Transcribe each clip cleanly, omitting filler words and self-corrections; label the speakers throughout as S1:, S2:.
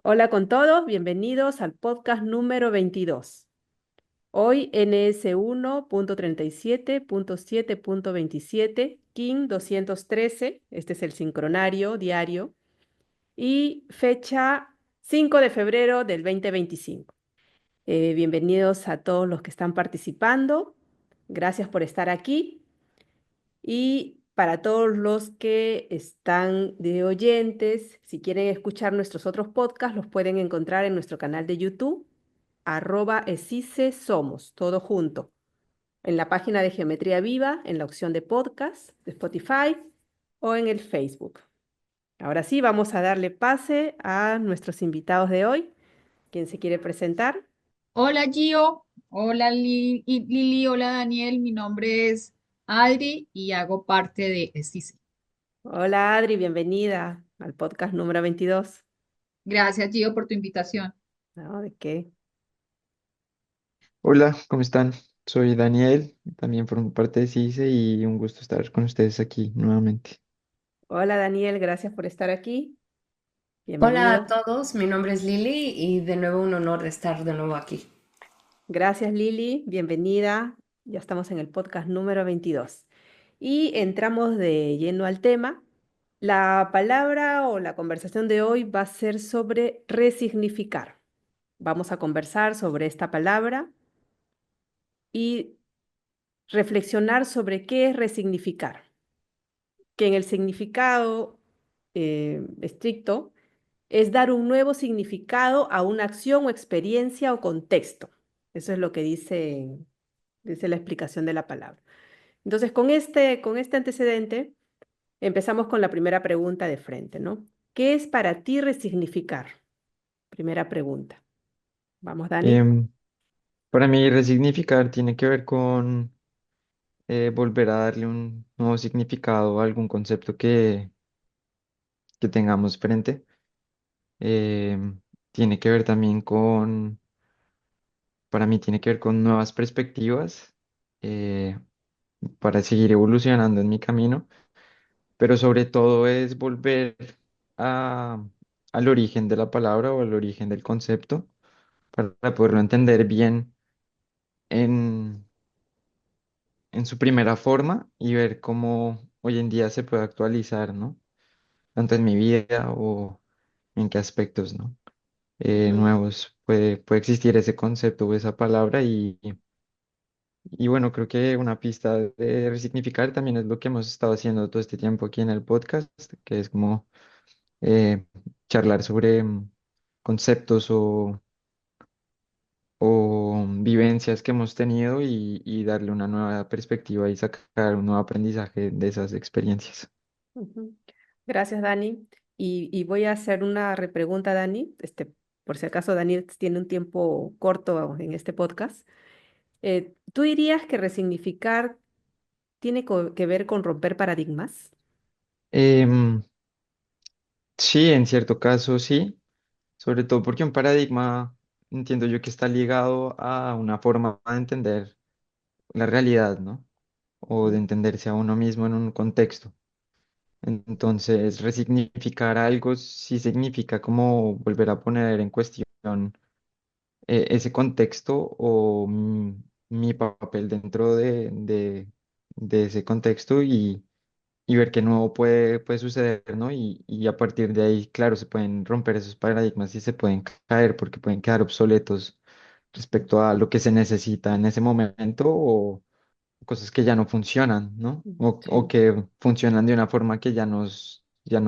S1: Hola con todos, bienvenidos al podcast número 22. Hoy NS1.37.7.27, KIN 213, este es el sincronario diario, y fecha 5 de febrero del 2025. Bienvenidos a todos los que están participando, gracias por estar aquí. Y para todos los que están de oyentes, si quieren escuchar nuestros otros podcasts, los pueden encontrar en nuestro canal de YouTube, @esice somos, todo junto, en la página de Geometría Viva, en la opción de podcast de Spotify o en el Facebook. Ahora sí, vamos a darle pase a nuestros invitados de hoy. ¿Quién se quiere presentar?
S2: Hola Gio, hola Lili, hola Daniel, mi nombre es Adri y hago parte de SISE.
S1: Hola Adri, bienvenida al podcast número 22.
S2: Gracias Gio por tu invitación.
S1: ¿No? ¿De qué?
S3: Hola, ¿cómo están? Soy Daniel, también formo parte de CICE y un gusto estar con ustedes aquí nuevamente.
S1: Hola Daniel, gracias por estar aquí.
S4: Hola a
S1: Bienvenido.
S4: todos, mi nombre es Lili y de nuevo un honor de estar de nuevo aquí.
S1: Gracias Lili, bienvenida. Ya estamos en el podcast número 22. Y entramos de lleno al tema. La palabra o la conversación de hoy va a ser sobre resignificar. Vamos a conversar sobre esta palabra y reflexionar sobre qué es resignificar, que en el significado estricto es dar un nuevo significado a una acción o experiencia o contexto. Eso es lo que dice la explicación de la palabra. Entonces, con este antecedente, empezamos con la primera pregunta de frente, ¿no? ¿Qué es para ti resignificar? Primera pregunta. Vamos, Dani.
S3: Em, para mí, resignificar tiene que ver con volver a darle un nuevo significado a algún concepto que tengamos frente. Tiene que ver también para mí, tiene que ver con nuevas perspectivas eh, para seguir evolucionando en mi camino, pero sobre todo es volver a, al origen de la palabra o al origen del concepto para poderlo entender bien en, en su primera forma y ver cómo hoy en día se puede actualizar, ¿no? Tanto en mi vida o en qué aspectos, ¿no?
S1: Ujú,
S3: Nuevos puede existir ese concepto o esa palabra y bueno, creo que una pista de resignificar también es lo que hemos estado haciendo todo este tiempo aquí en el podcast, que es como eh, charlar sobre conceptos o vivencias que hemos tenido y darle una nueva perspectiva y sacar un nuevo aprendizaje de esas experiencias.
S1: ujú. Gracias, Dani. Y voy a hacer una repregunta, Dani, por si acaso Dani tiene un tiempo corto en este podcast. ¿Tú dirías que resignificar tiene que ver con romper paradigmas?
S3: Em, sí, en cierto caso sí, sobre todo porque un paradigma entiendo yo que está ligado a una forma de entender la realidad, ¿no? O de
S1: Mm,
S3: entenderse a uno mismo en un contexto. Entonces, resignificar algo sí significa como volver a poner en cuestión ese contexto o mi papel dentro de ese contexto y ver qué nuevo puede suceder, ¿no? Y a partir de ahí, claro, se pueden romper esos paradigmas y se pueden caer porque pueden quedar obsoletos respecto a lo que se necesita en ese momento o cosas que ya no funcionan, ¿no? O
S1: Sí,
S3: que funcionan de una forma que ya no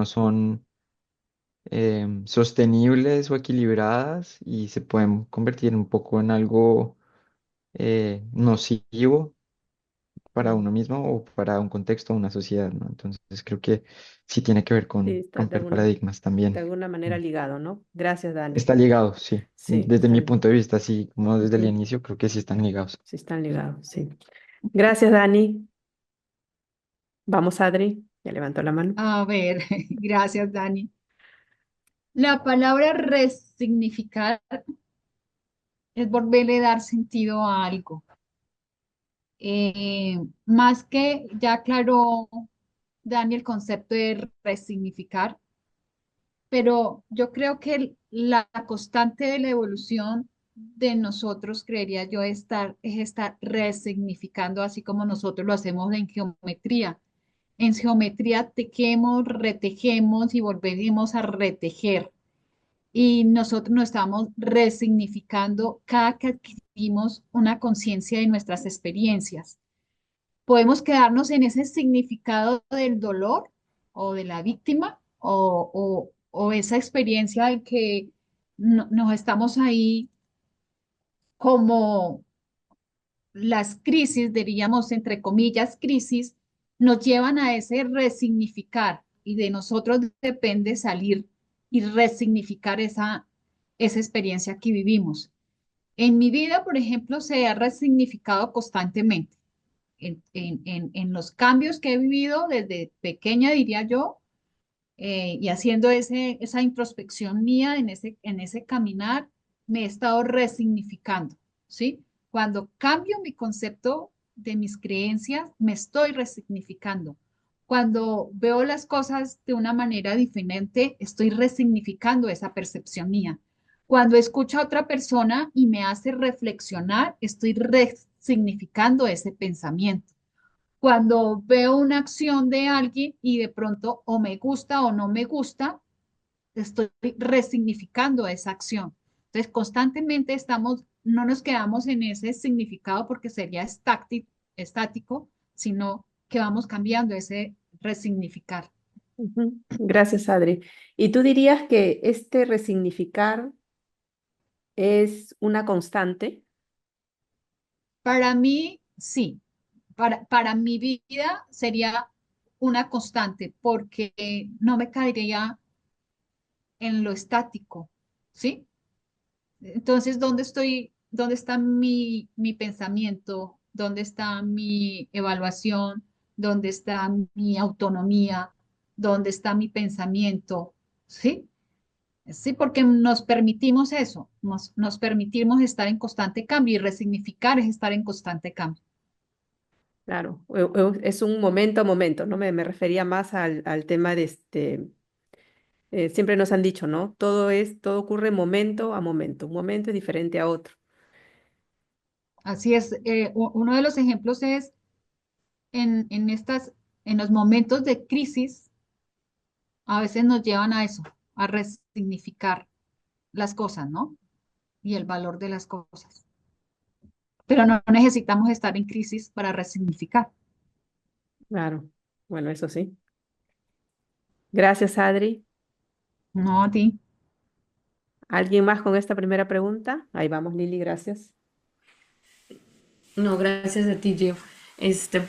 S3: son sostenibles o equilibradas y se pueden convertir un poco en algo nocivo para
S1: mm,
S3: uno mismo o para un contexto o una sociedad, ¿no? Entonces creo que sí tiene que ver
S1: sí,
S3: con
S1: está
S3: romper paradigmas
S1: de
S3: también.
S1: alguna manera
S3: Mm.
S1: ligado, ¿no? Gracias, Dani.
S3: Está ligado, sí.
S1: Sí,
S3: Desde mi
S1: están,
S3: punto de vista, sí, como desde el
S1: ujú,
S3: inicio, creo que sí están ligados.
S1: sí están ligados, sí. Gracias, Dani. Vamos, Adri. Ya levantó la mano.
S2: A ver, gracias Dani. La palabra resignificar es volverle a dar sentido a algo. Más que ya aclaró Dani el concepto de resignificar, pero yo creo que la constante de la evolución de nosotros, creería yo, es estar resignificando, así como nosotros lo hacemos en geometría. En geometría tequemos, retejemos y volvemos a retejer. Y nosotros nos estamos resignificando cada que adquirimos una conciencia de nuestras experiencias. Podemos quedarnos en ese significado del dolor o de la víctima o esa experiencia de que nos estamos ahí como las crisis, diríamos entre comillas, crisis, nos llevan a ese resignificar y de nosotros depende salir y resignificar esa experiencia que vivimos. En mi vida, por ejemplo, se ha resignificado constantemente. En los cambios que he vivido desde pequeña, diría yo, y haciendo esa introspección mía en ese caminar, me he estado resignificando, ¿sí? Cuando cambio mi concepto de mis creencias, me estoy resignificando. Cuando veo las cosas de una manera diferente, estoy resignificando esa percepción mía. Cuando escucho a otra persona y me hace reflexionar, estoy resignificando ese pensamiento. Cuando veo una acción de alguien y de pronto o me gusta o no me gusta, estoy resignificando esa acción. Entonces, constantemente no nos quedamos en ese significado porque sería estático, sino que vamos cambiando ese resignificar.
S1: Ujú. Gracias, Adri. ¿Y tú dirías que este resignificar es una constante?
S2: Para mí, sí. Para mi vida sería una constante porque no me caería en lo estático, ¿sí? Entonces, ¿dónde está mi pensamiento? ¿Dónde está mi evaluación? ¿Dónde está mi autonomía? ¿Dónde está mi pensamiento? ¿Sí? Sí, porque nos permitimos eso, nos permitimos estar en constante cambio y resignificar es estar en constante cambio.
S1: Claro, es un momento a momento, ¿no? Me refería más al tema de siempre nos han dicho, ¿no? Todo ocurre momento a momento, un momento es diferente a otro.
S2: Así es, uno de los ejemplos es en los momentos de crisis, a veces nos llevan a eso, a resignificar las cosas, ¿no? Y el valor de las cosas. Pero no necesitamos estar en crisis para resignificar.
S1: Claro, bueno, eso sí. Gracias, Adri.
S2: No a ti.
S1: ¿Alguien más con esta primera pregunta? Ahí vamos, Lili, gracias.
S4: No, gracias a ti, Gio. Este,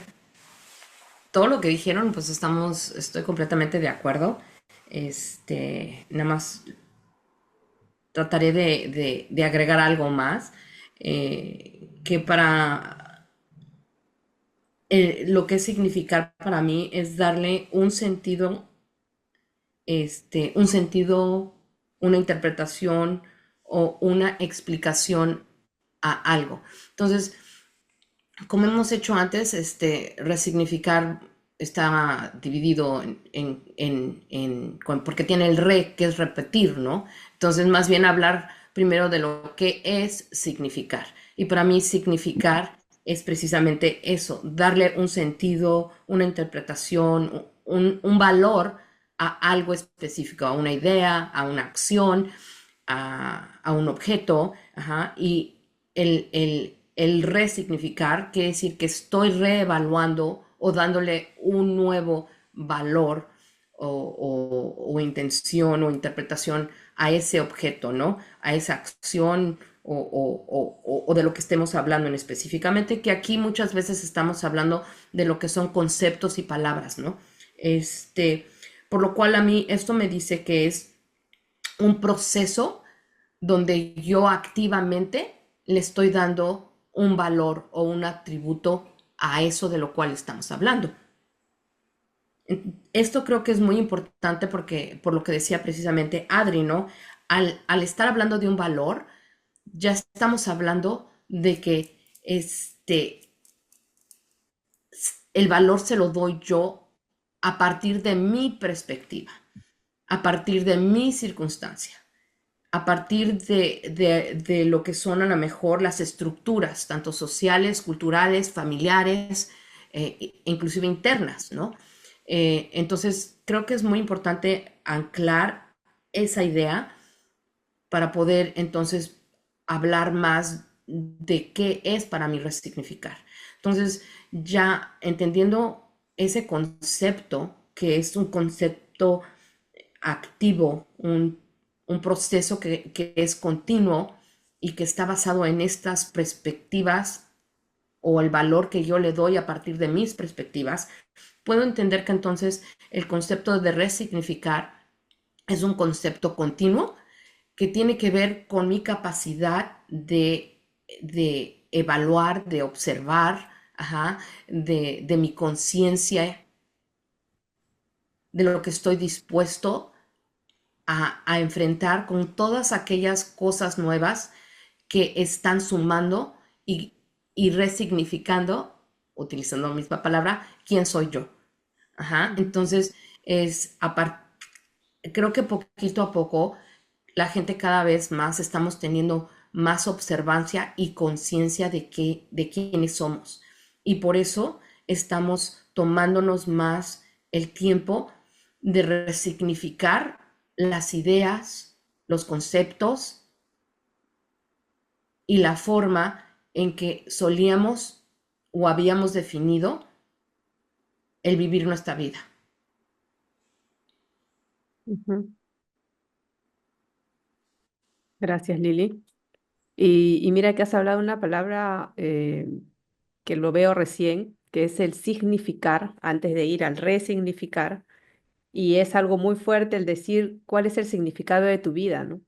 S4: todo lo que dijeron, pues estoy completamente de acuerdo. Nada más trataré de agregar algo más, que para lo que es significar para mí es darle un sentido, una interpretación o una explicación a algo. Entonces, como hemos hecho antes, resignificar está dividido porque tiene el re, que es repetir, ¿no? Entonces, más bien hablar primero de lo que es significar. Y para mí significar es precisamente eso, darle un sentido, una interpretación, un valor a algo específico, a una idea, a una acción, a un objeto, ajá, y el resignificar quiere decir que estoy reevaluando o dándole un nuevo valor o intención o interpretación a ese objeto, ¿no? A esa acción o de lo que estemos hablando en específicamente, que aquí muchas veces estamos hablando de lo que son conceptos y palabras, ¿no? Por lo cual a mí esto me dice que es un proceso donde yo activamente le estoy dando un valor o un atributo a eso de lo cual estamos hablando. Esto creo que es muy importante porque, por lo que decía precisamente Adri, ¿no? Al estar hablando de un valor, ya estamos hablando de que el valor se lo doy yo a partir de mi perspectiva. a partir de mi circunstancia, a partir de lo que son a lo mejor las estructuras, tanto sociales, culturales, familiares, inclusive internas, ¿no? Entonces, creo que es muy importante anclar esa idea para poder entonces hablar más de qué es para mí resignificar. Entonces, ya entendiendo ese concepto, que es un concepto activo, un proceso que es continuo y que está basado en estas perspectivas o el valor que yo le doy a partir de mis perspectivas, puedo entender que entonces el concepto de resignificar es un concepto continuo que tiene que ver con mi capacidad de evaluar, de observar, ajá, de mi conciencia, de lo que estoy dispuesto a enfrentar con todas aquellas cosas nuevas que están sumando y, y resignificando, utilizando la misma palabra, quién soy yo. Ajá. Entonces, es creo que poquito a poco la gente cada vez más estamos teniendo más observancia y conciencia de quiénes somos. Y por eso estamos tomándonos más el tiempo de resignificar las ideas, los conceptos y la forma en que solíamos o habíamos definido el vivir nuestra vida.
S1: Ujú. Gracias, Lili. Y mira que has hablado una palabra que lo veo recién, que es el significar, antes de ir al resignificar, y es algo muy fuerte el decir cuál es el significado de tu vida, ¿no?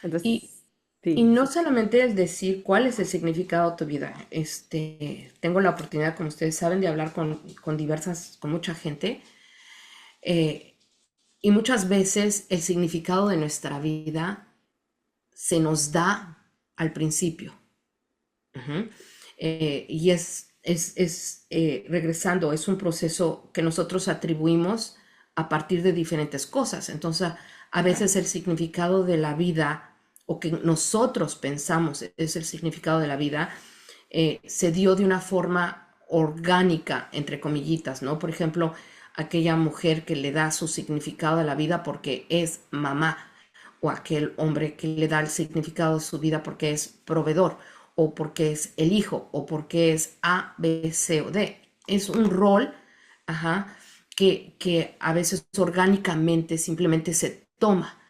S4: Y,
S1: Entonces,
S4: y
S1: sí.
S4: no solamente el decir cuál es el significado de tu vida. Tengo la oportunidad, como ustedes saben, de hablar con mucha gente. eh, y muchas veces el significado de nuestra vida se nos da al principio. Ujú. Y regresando, es un proceso que nosotros atribuimos a partir de diferentes cosas. Entonces, a veces el significado de la vida, o que nosotros pensamos es el significado de la vida, se dio de una forma orgánica, entre comillitas, ¿no? Por ejemplo, aquella mujer que le da su significado a la vida porque es mamá, o aquel hombre que le da el significado de su vida porque es proveedor, o porque es el hijo, o porque es A, B, C o D. Es un rol, ajá, que a veces orgánicamente simplemente se toma.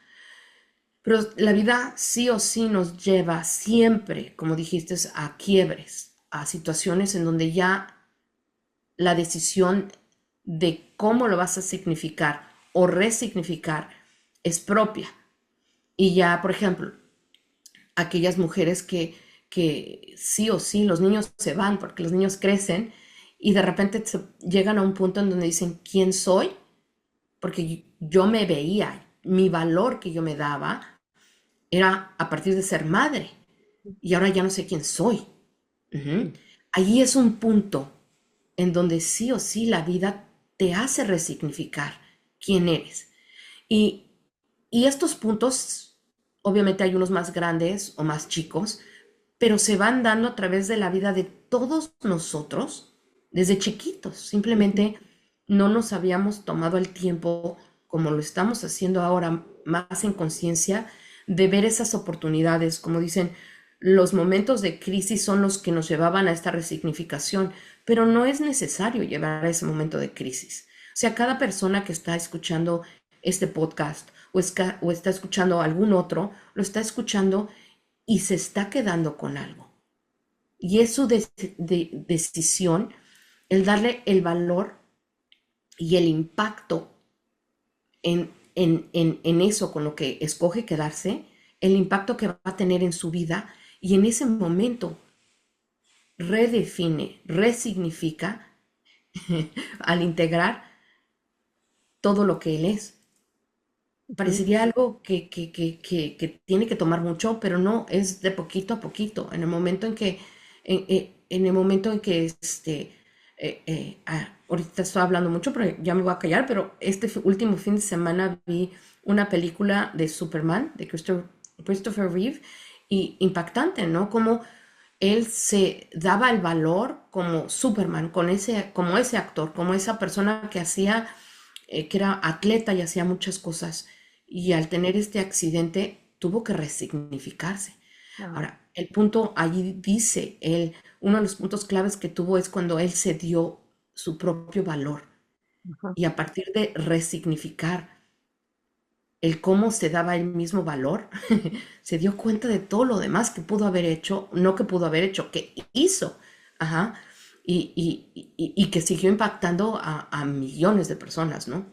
S4: Pero la vida sí o sí nos lleva siempre, como dijiste, a quiebres, a situaciones en donde ya la decisión de cómo lo vas a significar o resignificar es propia. Y ya, por ejemplo, aquellas mujeres que sí o sí los niños se van porque los niños crecen y de repente llegan a un punto en donde dicen, ¿quién soy? Porque yo me veía, mi valor que yo me daba era a partir de ser madre y ahora ya no sé quién soy. Ujú. Allí es un punto en donde sí o sí la vida te hace resignificar quién eres. Y, y estos puntos, obviamente hay unos más grandes o más chicos, pero se van dando a través de la vida de todos nosotros desde chiquitos.
S1: Ujú.
S4: Simplemente no nos habíamos tomado el tiempo, como lo estamos haciendo ahora, más en conciencia, de ver esas oportunidades. Como dicen, los momentos de crisis son los que nos llevaban a esta resignificación, pero no es necesario llevar a ese momento de crisis. O sea, cada persona que está escuchando este podcast o está escuchando algún otro, lo está escuchando y se está quedando con algo. Y es su decisión el darle el valor y el impacto en eso con lo que escoge quedarse, el impacto que va a tener en su vida y en ese momento redefine, resignifica al integrar todo lo que él es.
S1: Ujú.
S4: Parecería algo que tiene que tomar mucho, pero no, es de poquito a poquito. En el momento en que ahorita estoy hablando mucho, pero ya me voy a callar, pero este último fin de semana vi una película de Superman, de Christopher Reeve, y impactante, ¿no? Como él se daba el valor como Superman, como ese actor, como esa persona que hacía, que era atleta y hacía muchas cosas. Y al tener este accidente, tuvo que resignificarse.
S1: Ah,
S4: Ahora, el punto allí dice él, uno de los puntos claves que tuvo es cuando él se dio su propio valor.
S1: ajá.
S4: Y a partir de resignificar el cómo se daba el mismo valor, se dio cuenta de todo lo demás que pudo haber hecho, no que pudo haber hecho, que hizo, ajá, y que siguió impactando a millones de personas, ¿no?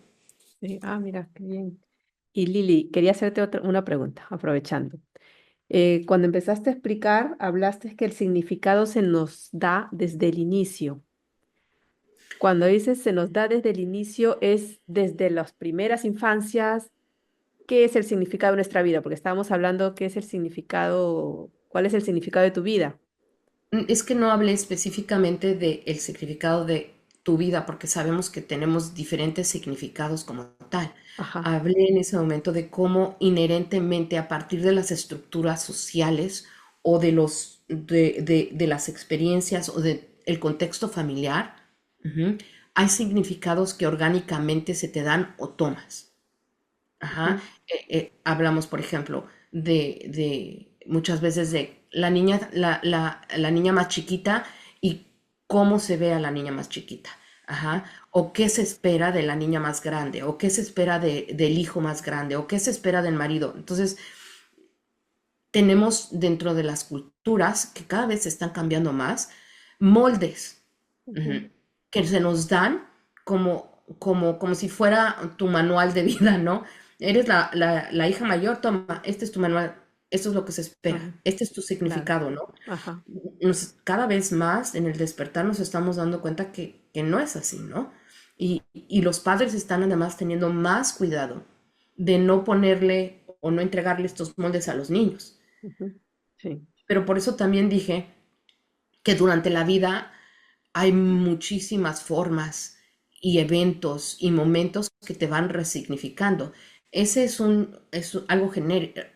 S1: Sí, mira, qué bien. Y Lili, quería hacerte una pregunta, aprovechando. Cuando empezaste a explicar, hablaste que el significado se nos da desde el inicio. Cuando dices se nos da desde el inicio, es desde las primeras infancias. ¿Qué es el significado de nuestra vida? Porque estábamos hablando qué es el significado, cuál es el significado de tu vida.
S4: Es que no hablé específicamente del significado de tu vida, porque sabemos que tenemos diferentes significados como tal.
S1: Ajá,
S4: Hablé en ese momento de cómo inherentemente a partir de las estructuras sociales o de las experiencias o del contexto familiar, ujú, hay significados que orgánicamente se te dan o tomas. Ajá.
S1: ujú,
S4: Hablamos, por ejemplo, de muchas veces de la niña, la niña más chiquita y cómo se ve a la niña más chiquita. Ajá. O qué se espera de la niña más grande, o qué se espera del hijo más grande, o qué se espera del marido. Entonces, tenemos dentro de las culturas, que cada vez se están cambiando más, moldes,
S1: ujú.
S4: ujú, que se nos dan como si fuera tu manual de vida, ¿no? Eres la hija mayor, toma, este es tu manual, esto es lo que se espera,
S1: Ah,
S4: este es tu
S1: claro,
S4: significado, ¿no?
S1: ajá.
S4: Cada vez más en el despertar nos estamos dando cuenta que no es así, ¿no? Y los padres están además teniendo más cuidado de no ponerle o no entregarle estos moldes a los niños.
S1: Ujú. Sí,
S4: Pero por eso también dije que durante la vida hay muchísimas formas y eventos y momentos que te van resignificando. Ese es algo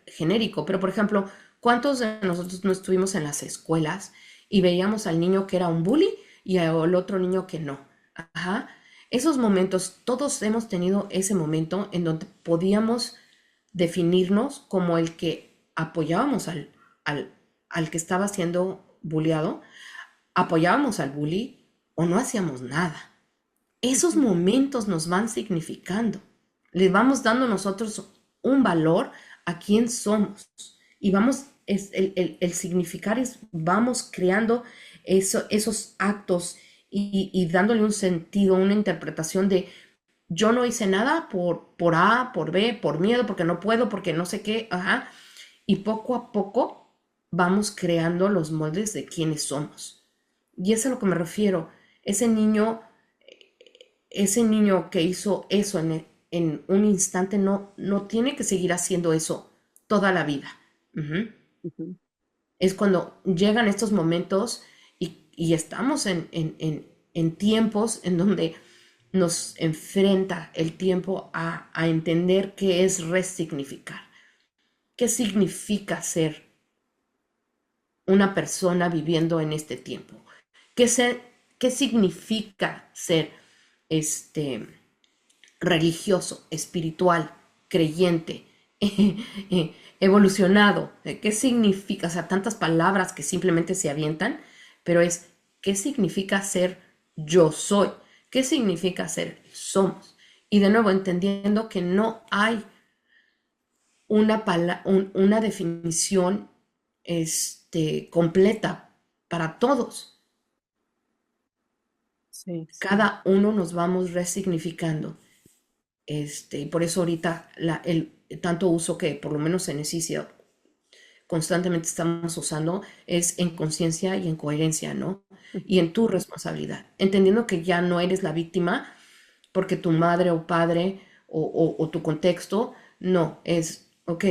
S4: genérico, pero por ejemplo, ¿cuántos de nosotros no estuvimos en las escuelas y veíamos al niño que era un bully y al otro niño que no? Ajá. Esos momentos, todos hemos tenido ese momento en donde podíamos definirnos como el que apoyábamos al, al que estaba siendo bulleado, apoyábamos al bully o no hacíamos nada. Esos
S1: ujú.
S4: momentos nos van significando. Le vamos dando nosotros un valor a quién somos. Y vamos, el significar es, vamos creando esos actos y dándole un sentido, una interpretación de yo no hice nada por A, por B, por miedo, porque no puedo, porque no sé qué, ajá. Y poco a poco vamos creando los moldes de quiénes somos. Y es a lo que me refiero. Ese niño, ese niño que hizo eso en un instante no tiene que seguir haciendo eso toda la vida. Ujú.
S1: Ujú.
S4: Es cuando llegan estos momentos y estamos en tiempos en donde nos enfrenta el tiempo a entender qué es resignificar, qué significa ser una persona viviendo en este tiempo, qué, ser, qué significa ser este, religioso, espiritual, creyente, evolucionado, qué significa, o sea, tantas palabras que simplemente se avientan, pero es qué significa ser yo soy, qué significa ser somos. Y de nuevo, entendiendo que no hay una definición completa para todos.
S1: Sí, sí.
S4: Cada uno nos vamos resignificando. Y por eso ahorita el tanto uso que por lo menos en Ecicia constantemente estamos usando es en conciencia y en coherencia, ¿no? Y
S1: Ujú.
S4: en tu responsabilidad, entendiendo que ya no eres la víctima porque tu madre o padre o tu contexto, no, es, ok,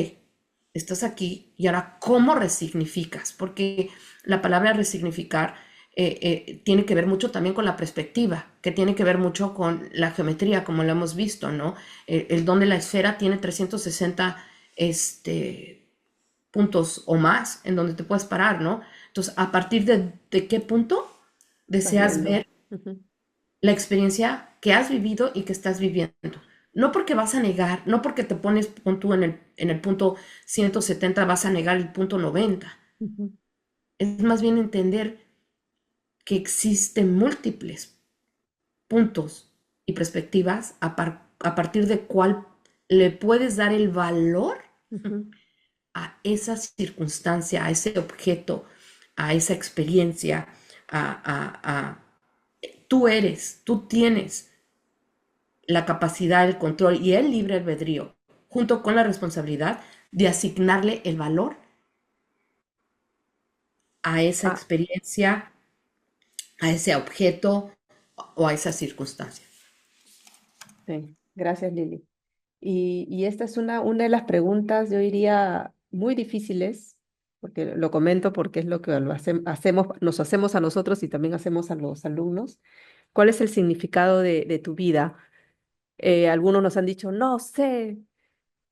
S4: estás aquí y ahora, ¿cómo resignificas? Porque la palabra resignificar tiene que ver mucho también con la perspectiva, que tiene que ver mucho con la geometría, como lo hemos visto, ¿no? El don de la esfera tiene 360 puntos o más en donde te puedes parar, ¿no? Entonces, ¿a partir de qué punto
S1: Estás
S4: deseas
S1: viendo.
S4: ver la experiencia que has vivido y que estás viviendo? No porque vas a negar, no porque te pones pon tú en el punto 170 vas a negar el punto 90.
S1: Ujú.
S4: Es más bien entender que existen múltiples puntos y perspectivas a partir de cuál le puedes dar el valor
S1: Ujú.
S4: a esa circunstancia, a ese objeto, a esa experiencia, tú tienes la capacidad, el control y el libre albedrío, junto con la responsabilidad de asignarle el valor a esa
S1: Ah,
S4: experiencia, a ese objeto o a esa circunstancia.
S1: sí. Gracias, Lili. Y esta es una de las preguntas, yo diría, muy difíciles, porque lo comento porque es lo que hacemos, nos hacemos a nosotros y también hacemos a los alumnos. ¿Cuál es el significado de tu vida? Algunos nos han dicho, no sé,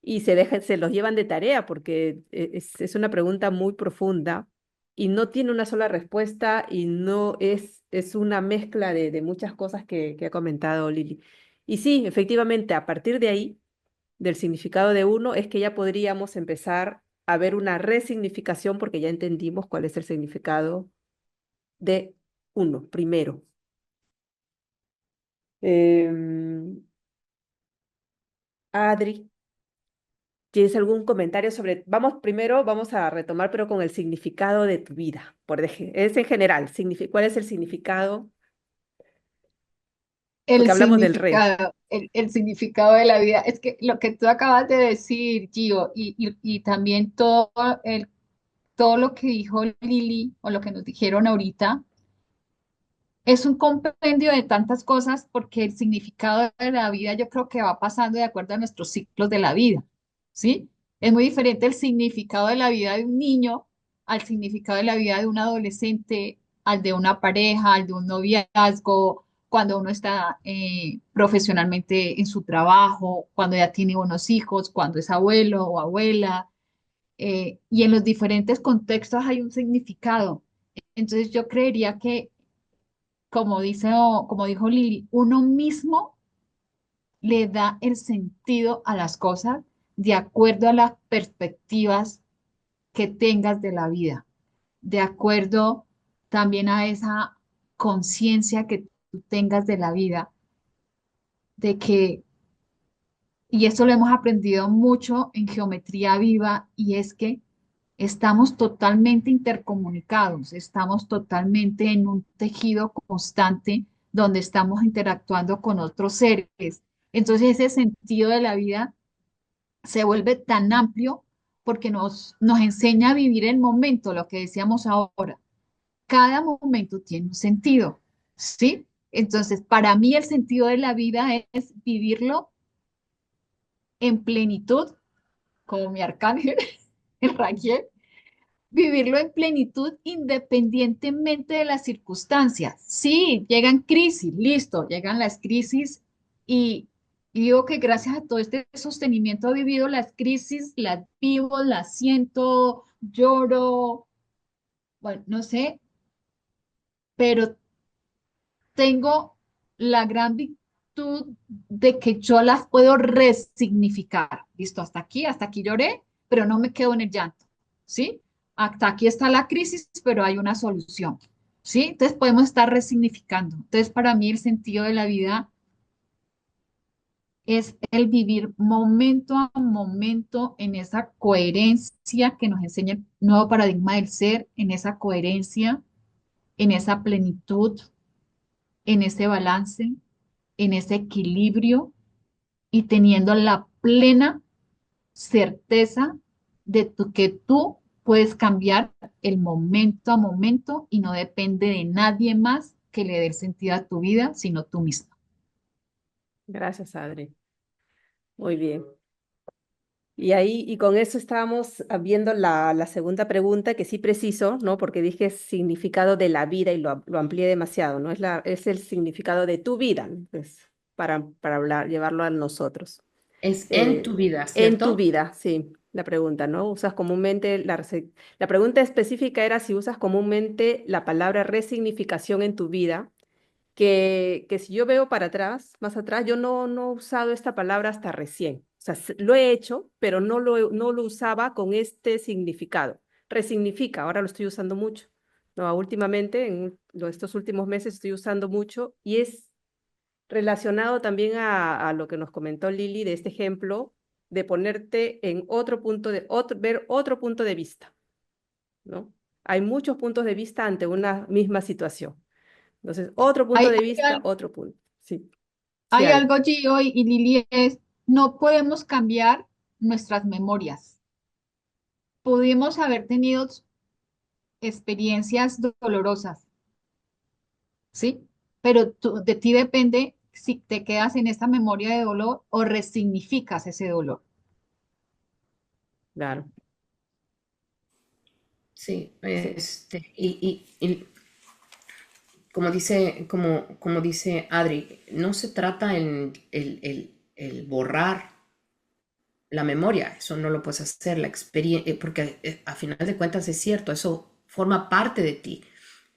S1: y se los llevan de tarea porque es una pregunta muy profunda y no tiene una sola respuesta y no es una mezcla de muchas cosas que ha comentado Lili. Y sí, efectivamente, a partir de ahí, del significado de uno, es que ya podríamos empezar a ver una resignificación porque ya entendimos cuál es el significado de uno, primero. Em, Adri. ¿Tienes algún comentario sobre, vamos a retomar, pero con el significado de tu vida, es en general, ¿cuál es el significado?
S2: El
S1: Porque hablamos del re.
S2: significado, el significado de la vida. Es que lo que tú acabas de decir, Gio, y también todo lo que dijo Lili o lo que nos dijeron ahorita, es un compendio de tantas cosas porque el significado de la vida yo creo que va pasando de acuerdo a nuestros ciclos de la vida, ¿sí? Es muy diferente el significado de la vida de un niño al significado de la vida de un adolescente, al de una pareja, al de un noviazgo, cuando uno está profesionalmente en su trabajo, cuando ya tiene unos hijos, cuando es abuelo o abuela, y en los diferentes contextos hay un significado. Entonces yo creería que como dijo Lili, uno mismo le da el sentido a las cosas de acuerdo a las perspectivas que tengas de la vida, de acuerdo también a esa conciencia que tú tengas de la vida, de que, y eso lo hemos aprendido mucho en geometría viva, y es que estamos totalmente intercomunicados, estamos totalmente en un tejido constante donde estamos interactuando con otros seres. Entonces ese sentido de la vida se vuelve tan amplio porque nos enseña a vivir el momento, lo que decíamos ahora. Cada momento tiene un sentido, ¿sí? Entonces, para mí el sentido de la vida es vivirlo en plenitud, como mi arcángel, el Raquiel, vivirlo en plenitud independientemente de las circunstancias. Sí, llegan crisis, listo, llegan las crisis y, y digo que gracias a todo este sostenimiento he vivido las crisis, las vivo, las siento, lloro, bueno, no sé, pero tengo la gran virtud de que yo las puedo resignificar. Listo, hasta aquí lloré, pero no me quedo en el llanto, ¿sí? Hasta aquí está la crisis, pero hay una solución, ¿sí? Entonces podemos estar resignificando. Entonces, para mí el sentido de la vida es el vivir momento a momento en esa coherencia que nos enseña el nuevo paradigma del ser, en esa coherencia, en esa plenitud, en ese balance, en ese equilibrio y teniendo la plena certeza de que tú puedes cambiar el momento a momento y no depende de nadie más que le dé el sentido a tu vida, sino tú misma.
S1: Gracias, Adri. Muy bien. Y ahí, y con eso estábamos viendo la segunda pregunta, que sí preciso, ¿no? Porque dije significado de la vida y lo amplié demasiado, ¿no? Es el significado de tu vida, ¿no? Pues, para hablar, llevarlo a nosotros.
S4: Es en tu
S1: Eh,
S4: vida,
S1: en tu
S4: ¿cierto?
S1: vida, sí, la pregunta, ¿no? Usas comúnmente, la pregunta específica era si usas comúnmente la palabra resignificación en tu vida, que si yo veo para atrás, más atrás, yo no he usado esta palabra hasta recién. O sea, lo he hecho, pero no lo usaba con este significado. Resignifica, ahora lo estoy usando mucho. No, últimamente, estos últimos meses estoy usando mucho y es relacionado también a lo que nos comentó Lili de este ejemplo, de ponerte en ver otro punto de vista, ¿no? Hay muchos puntos de vista ante una misma situación. Entonces, otro punto
S2: Hay,
S1: de
S2: hay,
S1: vista,
S2: al-
S1: otro punto. Sí, sí,
S2: hay
S1: Adri.
S2: algo, Gio y Lili, es no podemos cambiar nuestras memorias. Pudimos haber tenido experiencias dolorosas, ¿sí? Pero de ti depende si te quedas en esta memoria de dolor o resignificas ese dolor.
S1: Claro,
S4: Sí,
S1: sí.
S4: y como dice Adri, no se trata el borrar la memoria, eso no lo puedes hacer, la experiencia, porque a final de cuentas es cierto, eso forma parte de ti,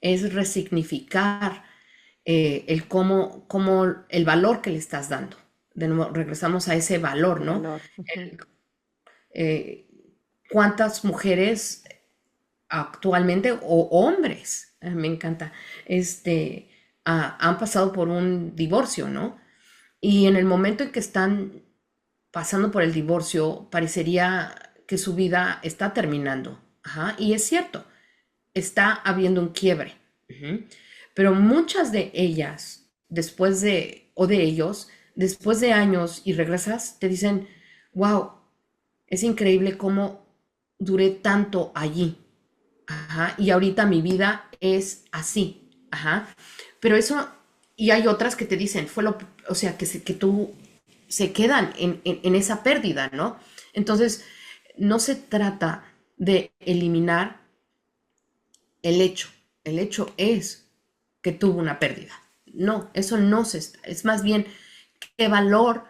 S4: es resignificar el valor que le estás dando. De nuevo, regresamos a ese valor,
S1: El
S4: ¿no?
S1: valor. Ujú.
S4: Eh, ¿Cuántas mujeres actualmente o hombres, me encanta, este, han pasado por un divorcio, ¿no? Y en el momento en que están pasando por el divorcio, parecería que su vida está terminando. Ajá, y es cierto, está habiendo un quiebre. Ujú. Pero muchas de ellas, o de ellos, después de años y regresas, te dicen, wow, es increíble cómo duré tanto allí. Ajá, y ahorita mi vida es así. Ajá. Pero eso, y hay otras que te dicen, o sea, que tú se quedan en esa pérdida, ¿no? Entonces, no se trata de eliminar el hecho. El hecho es que tuvo una pérdida. No, eso no es más bien qué valor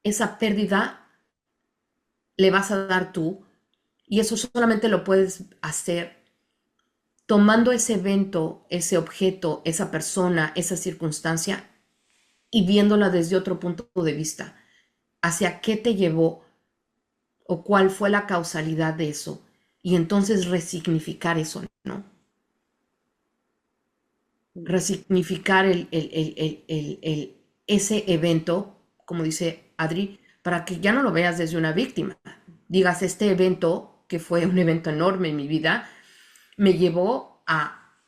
S4: esa pérdida le vas a dar tú, y eso solamente lo puedes hacer tomando ese evento, ese objeto, esa persona, esa circunstancia y viéndola desde otro punto de vista, hacia qué te llevó o cuál fue la causalidad de eso, y entonces resignificar eso, ¿no? Resignificar ese evento, como dice Adri, para que ya no lo veas desde una víctima. Digas, este evento, que fue un evento enorme en mi vida, me llevó a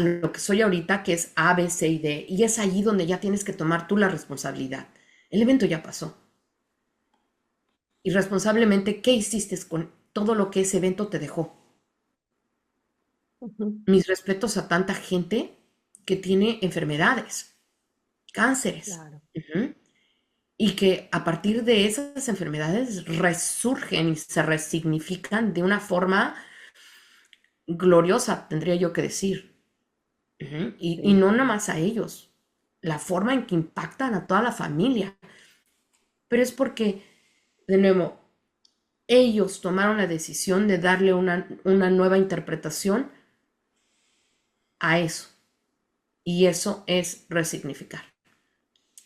S4: lo que soy ahorita, que es A, B, C y D, y es allí donde ya tienes que tomar tú la responsabilidad. El evento ya pasó. Y responsablemente, ¿qué hiciste con todo lo que ese evento te dejó?
S1: Ujú.
S4: Mis respetos a tanta gente que tiene enfermedades, cánceres,
S1: Claro.
S4: uh-huh, y que a partir de esas enfermedades resurgen y se resignifican de una forma gloriosa, tendría yo que decir. Uh-huh. Y
S1: Sí.
S4: no nomás a ellos, la forma en que impactan a toda la familia. Pero es porque, de nuevo, ellos tomaron la decisión de darle una nueva interpretación a eso. Y eso es resignificar.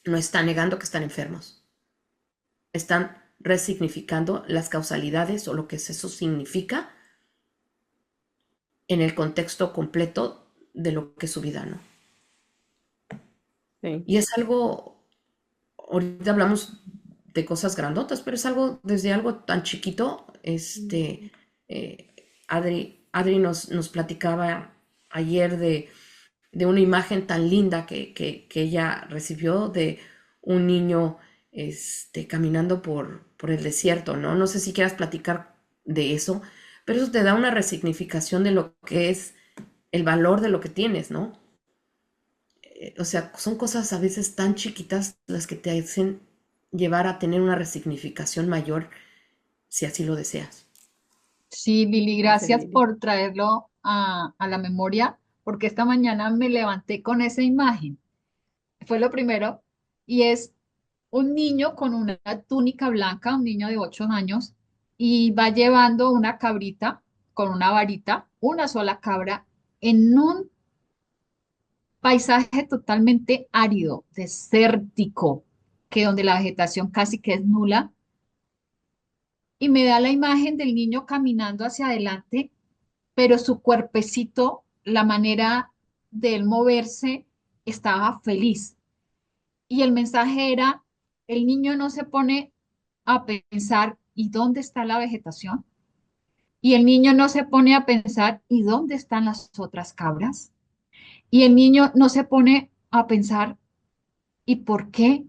S4: No están negando que están enfermos. Están resignificando las causalidades o lo que eso significa en el contexto completo de lo que es su vida, ¿no?
S1: Sí.
S4: Y es algo, ahorita hablamos de cosas grandotas, pero es algo desde algo tan chiquito.
S1: Mm.
S4: Adri nos platicaba ayer de una imagen tan linda que ella recibió de un niño caminando por el desierto, ¿no? No sé si quieras platicar de eso, pero eso te da una resignificación de lo que es el valor de lo que tienes, ¿no? O sea, son cosas a veces tan chiquitas las que te hacen llevar a tener una resignificación mayor si así lo deseas.
S2: Sí, Lili,
S1: Gracias,
S2: gracias
S1: Lili.
S2: por traerlo a la memoria, porque esta mañana me levanté con esa imagen. Fue lo primero, y es un niño con una túnica blanca, un niño de 8 años, y va llevando una cabrita con una varita, una sola cabra, en un paisaje totalmente árido, desértico, que donde la vegetación casi que es nula, y me da la imagen del niño caminando hacia adelante, pero su cuerpecito, la manera de él moverse, estaba feliz. Y el mensaje era, el niño no se pone a pensar, ¿y dónde está la vegetación? Y el niño no se pone a pensar, ¿y dónde están las otras cabras? Y el niño no se pone a pensar, ¿y por qué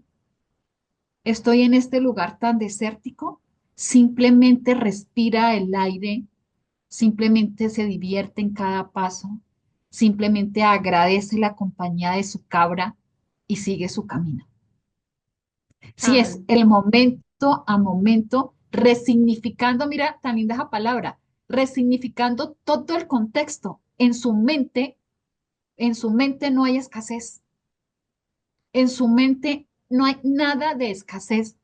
S2: estoy en este lugar tan desértico? Simplemente respira el aire, simplemente se divierte en cada paso, simplemente agradece la compañía de su cabra y sigue su camino. Sí, es
S1: Ay,
S2: el momento a momento, resignificando, mira, tan linda esa palabra, resignificando todo el contexto. En su mente no hay escasez, en su mente no hay nada de escasez,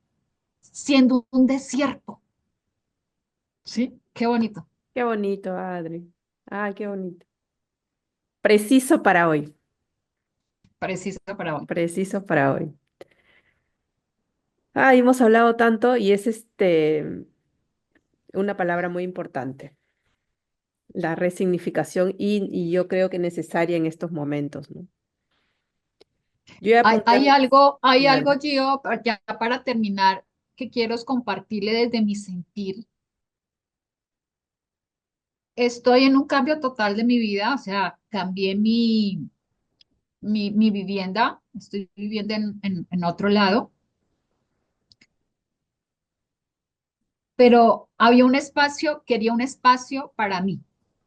S2: siendo un desierto. ¿Sí? Qué bonito.
S1: qué bonito, Adri. Ay, qué bonito. Preciso para hoy.
S2: Preciso para hoy.
S1: Preciso para hoy. Ay, hemos hablado tanto y es una palabra muy importante, la resignificación y yo creo que necesaria en estos momentos, ¿no? Yo he apuntado,
S2: Hay algo,
S1: dale.
S2: Gio, ya para terminar, que quiero es compartirle desde mi sentir. Estoy en un cambio total de mi vida, o sea, cambié mi vivienda, estoy viviendo en otro lado, pero había un espacio, quería un espacio para mí,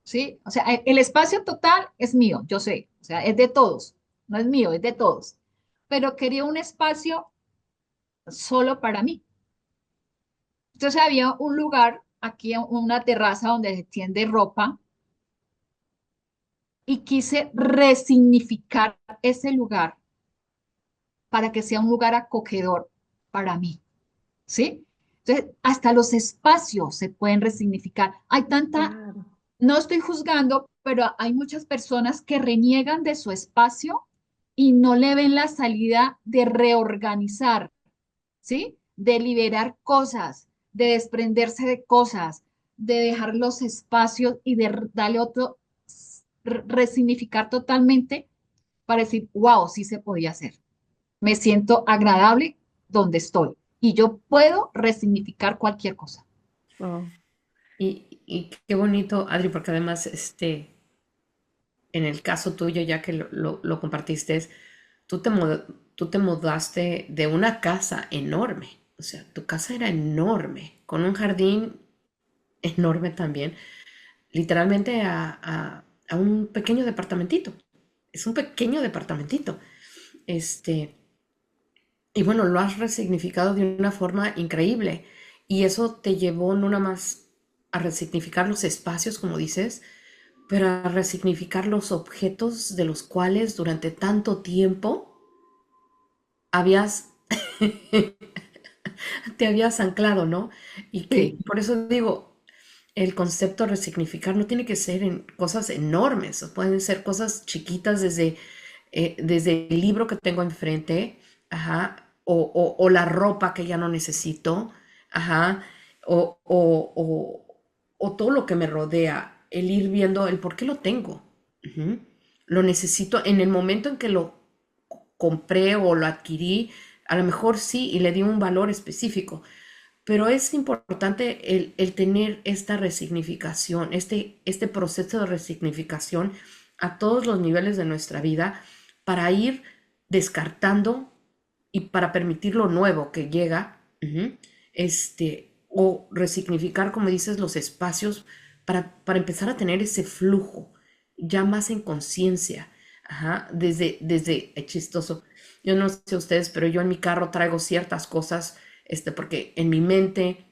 S2: ¿sí? O sea, el espacio total es mío, yo sé, o sea, es de todos, no es mío, es de todos, pero quería un espacio solo para mí. Entonces había un lugar aquí, una terraza donde se tiende ropa y quise resignificar ese lugar para que sea un lugar acogedor para mí, ¿sí? Entonces, hasta los espacios se pueden resignificar. Hay tanta,
S1: Claro.
S2: no estoy juzgando, pero hay muchas personas que reniegan de su espacio y no le ven la salida de reorganizar, ¿sí? De liberar cosas, de desprenderse de cosas, de dejar los espacios y de darle otro, resignificar totalmente para decir, wow, sí se podía hacer. Me siento agradable donde estoy y yo puedo resignificar cualquier cosa.
S1: Oh,
S4: Y qué bonito, Adri, porque además, en el caso tuyo, ya que lo compartiste, tú te, tú te mudaste de una casa enorme. O sea, tu casa era enorme, con un jardín enorme también, literalmente a un pequeño departamentito. Es un pequeño departamentito. Este, y bueno, lo has resignificado de una forma increíble. Y eso te llevó no nada más a resignificar los espacios, como dices, pero a resignificar los objetos de los cuales durante tanto tiempo habías, te habías anclado, ¿no? Y que
S2: Sí,
S4: por eso digo, el concepto de resignificar no tiene que ser en cosas enormes, o pueden ser cosas chiquitas desde el libro que tengo enfrente, ajá, o la ropa que ya no necesito, ajá, o, o, o todo lo que me rodea, el ir viendo el por qué lo tengo. Ujú. Lo necesito en el momento en que lo compré o lo adquirí, a lo mejor sí, y le di un valor específico, pero es importante el tener esta resignificación, este proceso de resignificación a todos los niveles de nuestra vida para ir descartando y para permitir lo nuevo que llega, ujú, o resignificar, como dices, los espacios para empezar a tener ese flujo ya más en conciencia, ajá, es chistoso. Yo no sé ustedes, pero yo en mi carro traigo ciertas cosas, porque en mi mente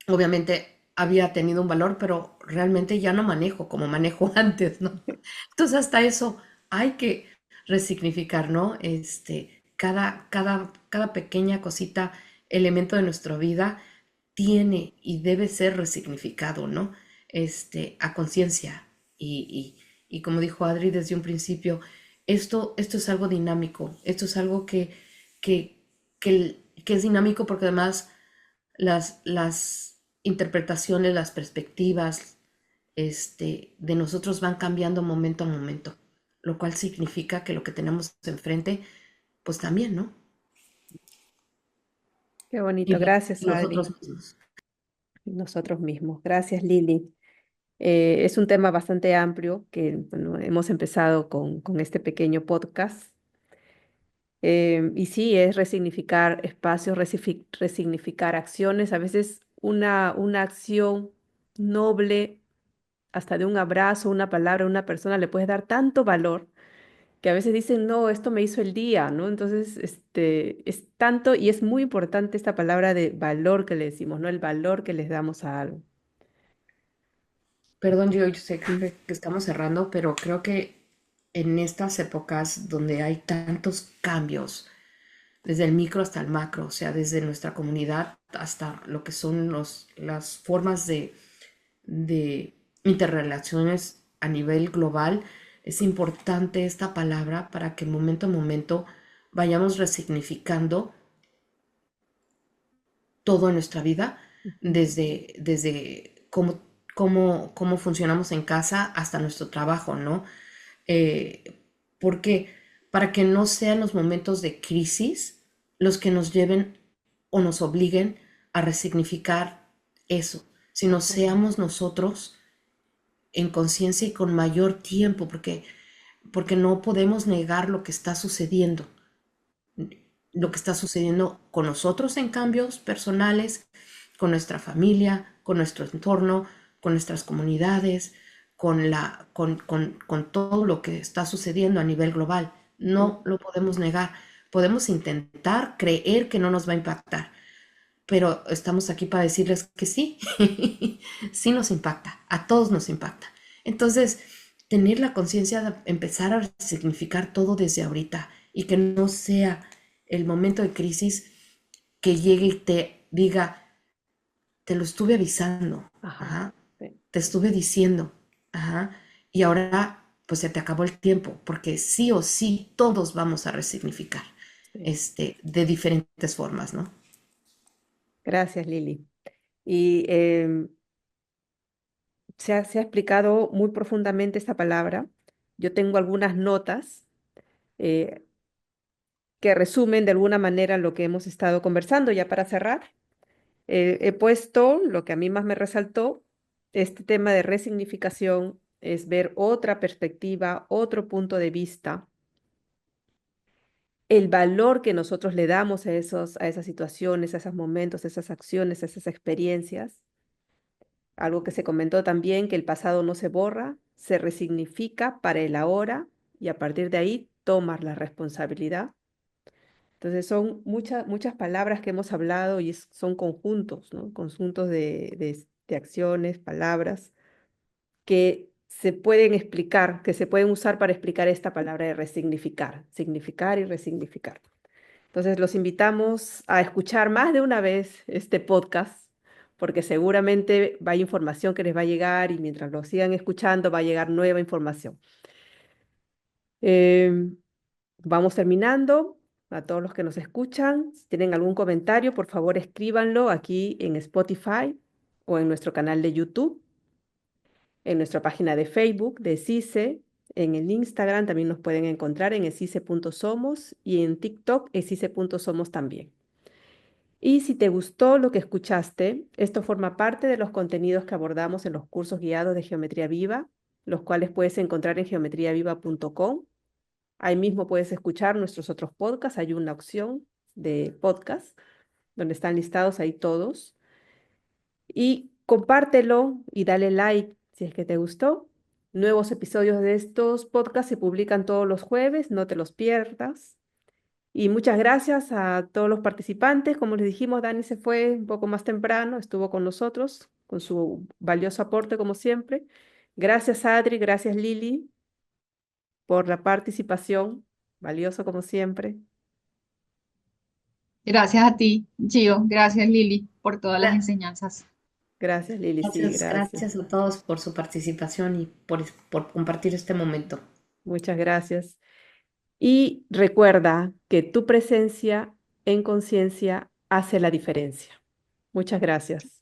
S4: obviamente había tenido un valor, pero realmente ya no manejo como manejo antes, ¿no? Entonces hasta eso hay que resignificar, ¿no? Cada pequeña cosita, elemento de nuestra vida tiene y debe ser resignificado, ¿no? A conciencia. Y como dijo Adri desde un principio, esto es algo dinámico, esto es algo que, que es dinámico porque además las interpretaciones, las perspectivas, de nosotros van cambiando momento a momento, lo cual significa que lo que tenemos enfrente, pues también, ¿no?
S1: Qué bonito. Gracias, Adri.
S4: Nosotros mismos.
S1: Nosotros mismos. Gracias, Lili. Es un tema bastante amplio que bueno, hemos empezado con este pequeño podcast. Y sí, es resignificar espacios, resignificar acciones. A veces una acción noble, hasta de un abrazo, una palabra, una persona, le puedes dar tanto valor que a veces dicen, no, esto me hizo el día, ¿no? Entonces, es tanto y es muy importante esta palabra de valor que le decimos, ¿no? El valor que les damos a algo.
S4: Perdón, yo sé que estamos cerrando, pero creo que en estas épocas donde hay tantos cambios, desde el micro hasta el macro, o sea, desde nuestra comunidad hasta lo que son las formas de interrelaciones a nivel global, es importante esta palabra para que momento a momento vayamos resignificando todo en nuestra vida,
S1: Ujú.
S4: desde cómo funcionamos en casa hasta nuestro trabajo, ¿no? Porque para que no sean los momentos de crisis los que nos lleven o nos obliguen a resignificar eso, sino
S1: Ujú.
S4: seamos nosotros en conciencia y con mayor tiempo, porque no podemos negar lo que está sucediendo con nosotros en cambios personales, con nuestra familia, con nuestro entorno, con nuestras comunidades, con todo lo que está sucediendo a nivel global. No lo podemos negar. Podemos intentar creer que no nos va a impactar, pero estamos aquí para decirles que sí, sí nos impacta, a todos nos impacta. Entonces, tener la conciencia de empezar a significar todo desde ahorita y que no sea el momento de crisis que llegue y te diga, te lo estuve avisando,
S1: Ajá.
S4: ajá,
S1: Sí,
S4: te estuve diciendo, ajá, y ahora pues se te acabó el tiempo, porque sí o sí todos vamos a resignificar,
S1: sí.
S4: de diferentes formas, ¿no?
S1: Gracias, Lili. Y se ha explicado muy profundamente esta palabra. Yo tengo algunas notas eh, que resumen de alguna manera lo que hemos estado conversando. Ya para cerrar, he puesto lo que a mí más me resaltó, este tema de resignificación, es ver otra perspectiva, otro punto de vista, el valor que nosotros le damos a esas situaciones, a esos momentos, a esas acciones, a esas experiencias. Algo que se comentó también, que el pasado no se borra, se resignifica para el ahora y a partir de ahí tomar la responsabilidad. Entonces son muchas palabras que hemos hablado y son conjuntos, ¿no? Conjuntos de acciones, palabras que se pueden explicar, que se pueden usar para explicar esta palabra de resignificar, significar y resignificar. Entonces los invitamos a escuchar más de una vez este podcast, porque seguramente va información que les va a llegar y mientras lo sigan escuchando va a llegar nueva información. Em, Vamos terminando. A todos los que nos escuchan, si tienen algún comentario, por favor escríbanlo aquí en Spotify o en nuestro canal de YouTube, en nuestra página de Facebook de CICE, en el Instagram también nos pueden encontrar en ecice.somos y en TikTok ecice.somos también. Y si te gustó lo que escuchaste, esto forma parte de los contenidos que abordamos en los cursos guiados de Geometría Viva, los cuales puedes encontrar en geometriaviva.com. Ahí mismo puedes escuchar nuestros otros podcasts. Hay una opción de podcast donde están listados ahí todos. Y compártelo y dale like si es que te gustó. Nuevos episodios de estos podcasts se publican todos los jueves, no te los pierdas. Y muchas gracias a todos los participantes. Como les dijimos, Dani se fue un poco más temprano, estuvo con nosotros, con su valioso aporte como siempre. Gracias, Adri, gracias, Lili, por la participación, valioso como siempre.
S2: Gracias a ti, Gio. Gracias, Lili, por todas las
S4: Gra-
S2: enseñanzas.
S1: Gracias, Lili, sí,
S4: Gracias,
S1: gracias.
S4: gracias a todos por su participación y por compartir este momento.
S1: Muchas gracias. Y recuerda que tu presencia en conciencia hace la diferencia. Muchas gracias.